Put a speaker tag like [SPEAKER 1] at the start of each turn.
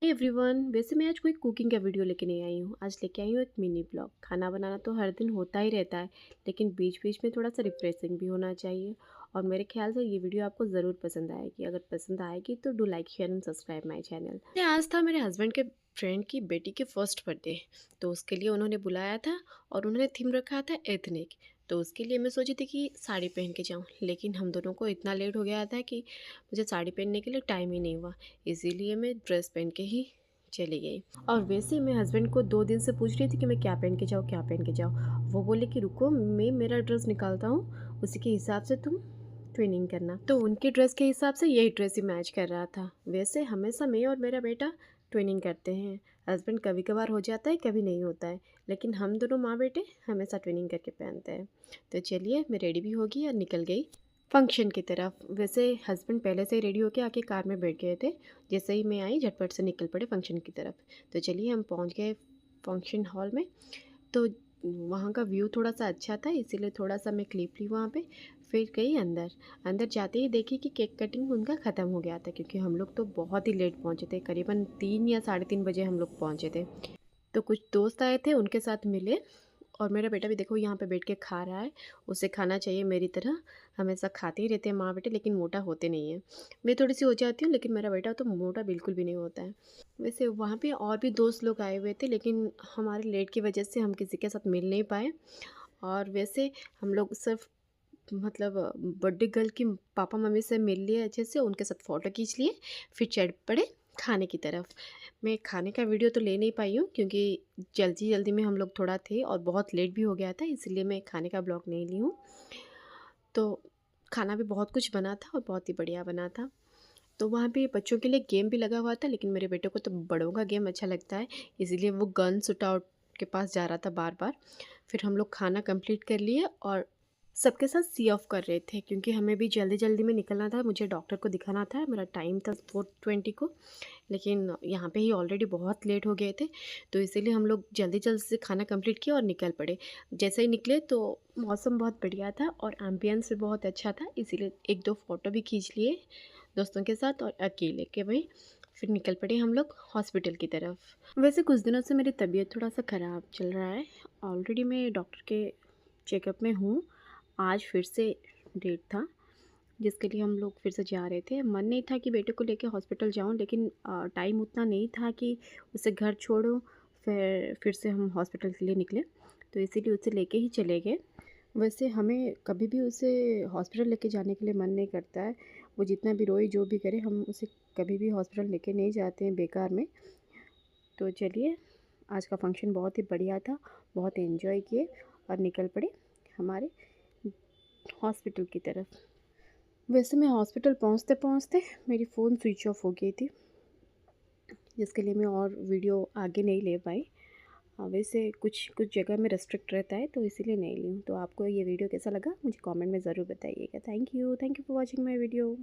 [SPEAKER 1] Everyone, वैसे मैं आज कोई कुकिंग का वीडियो लेके नहीं आई हूँ। आज लेके आई हूँ एक मिनी ब्लॉग। खाना बनाना तो हर दिन होता ही रहता है, लेकिन बीच बीच में थोड़ा सा रिफ्रेशिंग भी होना चाहिए। और मेरे ख्याल से ये वीडियो आपको ज़रूर पसंद आएगी। अगर पसंद आएगी तो do like share and subscribe my channel. आज था मेरे हस्बैंड के फ्रेंड की बेटी के फर्स्ट बर्थडे, तो उसके लिए उन्होंने बुलाया था और उन्होंने थीम रखा था एथनिक। तो उसके लिए मैं सोची थी कि साड़ी पहन के जाऊँ, लेकिन हम दोनों को इतना लेट हो गया था कि मुझे साड़ी पहनने के लिए टाइम ही नहीं हुआ। इसीलिए मैं ड्रेस पहन के ही चली गई। और वैसे मैं हस्बैंड को 2 दिन से पूछ रही थी कि मैं क्या पहन के जाऊँ, क्या पहन के जाऊँ। वो बोले कि रुको, मैं मेरा ड्रेस निकालता हूँ, उसी के हिसाब से तुम ट्विनिंग करना। तो उनके ड्रेस के हिसाब से यही ड्रेस ही मैच कर रहा था। वैसे हमेशा मैं और मेरा बेटा ट्विनिंग करते हैं। हस्बैंड कभी कभार हो जाता है, कभी नहीं होता है, लेकिन हम दोनों माँ बेटे हमेशा ट्विनिंग करके पहनते हैं। तो चलिए, मैं रेडी भी होगी और निकल गई फंक्शन की तरफ। वैसे हस्बैंड पहले से ही रेडी होके आके कार में बैठ गए थे। जैसे ही मैं आई, झटपट से निकल पड़े फंक्शन की तरफ। तो चलिए, हम पहुंच गए फंक्शन हॉल में। तो वहाँ का व्यू थोड़ा सा अच्छा था, इसीलिए थोड़ा सा मैं क्लिप ली वहाँ पे। फिर गई अंदर। अंदर जाते ही देखी कि केक कटिंग उनका ख़त्म हो गया था, क्योंकि हम लोग तो बहुत ही लेट पहुँचे थे। करीबन 3 या 3:30 बजे हम लोग पहुँचे थे। तो कुछ दोस्त आए थे, उनके साथ मिले। और मेरा बेटा भी देखो यहाँ पे बैठ के खा रहा है। उसे खाना चाहिए मेरी तरह। हमेशा खाते ही रहते हैं माँ बेटे, लेकिन मोटा होते नहीं हैं। मैं थोड़ी सी हो जाती हूँ, लेकिन मेरा बेटा तो मोटा बिल्कुल भी नहीं होता है। वैसे वहाँ पे और भी दोस्त लोग आए हुए थे, लेकिन हमारे लेट की वजह से हम किसी के साथ मिल नहीं पाए। और वैसे हम लोग सिर्फ मतलब बर्थडे गर्ल की पापा मम्मी से मिल लिए अच्छे से, उनके साथ फ़ोटो खींच लिए। फिर चढ़ पड़े खाने की तरफ। मैं खाने का वीडियो तो ले नहीं पाई हूँ, क्योंकि जल्दी जल्दी में हम लोग थोड़ा थे और बहुत लेट भी हो गया था, इसलिए मैं खाने का ब्लॉग नहीं ली हूँ। तो खाना भी बहुत कुछ बना था और बहुत ही बढ़िया बना था। तो वहाँ पे बच्चों के लिए गेम भी लगा हुआ था, लेकिन मेरे बेटे को तो बड़ों का गेम अच्छा लगता है, इसीलिए वो गन शूट आउट के पास जा रहा था बार बार। फिर हम लोग खाना कंप्लीट कर लिए और सबके साथ सी ऑफ कर रहे थे, क्योंकि हमें भी जल्दी जल्दी में निकलना था। मुझे डॉक्टर को दिखाना था, मेरा टाइम था 4:20 को, लेकिन यहाँ पे ही ऑलरेडी बहुत लेट हो गए थे। तो इसीलिए हम लोग जल्दी जल्दी से खाना कंप्लीट किया और निकल पड़े। जैसे ही निकले तो मौसम बहुत बढ़िया था और एम्बियंस भी बहुत अच्छा था, इसीलिए एक दो फ़ोटो भी खींच लिए दोस्तों के साथ और अकेले के भाई। फिर निकल पड़े हम लोग हॉस्पिटल की तरफ। वैसे कुछ दिनों से मेरी तबीयत थोड़ा सा ख़राब चल रहा है। ऑलरेडी मैं डॉक्टर के चेकअप में हूँ। आज फिर से डेट था, जिसके लिए हम लोग फिर से जा रहे थे। मन नहीं था कि बेटे को लेके हॉस्पिटल जाऊं, लेकिन टाइम उतना नहीं था कि उसे घर छोड़ो फिर से हम हॉस्पिटल के लिए निकले। तो इसीलिए उसे लेके ही चले गए। वैसे हमें कभी भी उसे हॉस्पिटल लेके जाने के लिए मन नहीं करता है। वो जितना भी रोए जो भी करे, हम उसे कभी भी हॉस्पिटल लेके नहीं जाते हैं बेकार में। तो चलिए, आज का फंक्शन बहुत ही बढ़िया था, बहुत एंजॉय किए और निकल पड़े हमारे हॉस्पिटल की तरफ। वैसे मैं हॉस्पिटल पहुंचते पहुंचते मेरी फ़ोन स्विच ऑफ हो गई थी, जिसके लिए मैं और वीडियो आगे नहीं ले पाई। वैसे कुछ कुछ जगह में रेस्ट्रिक्ट रहता है, तो इसीलिए नहीं ली हूँ। तो आपको ये वीडियो कैसा लगा मुझे कमेंट में ज़रूर बताइएगा। Thank you for watching my video.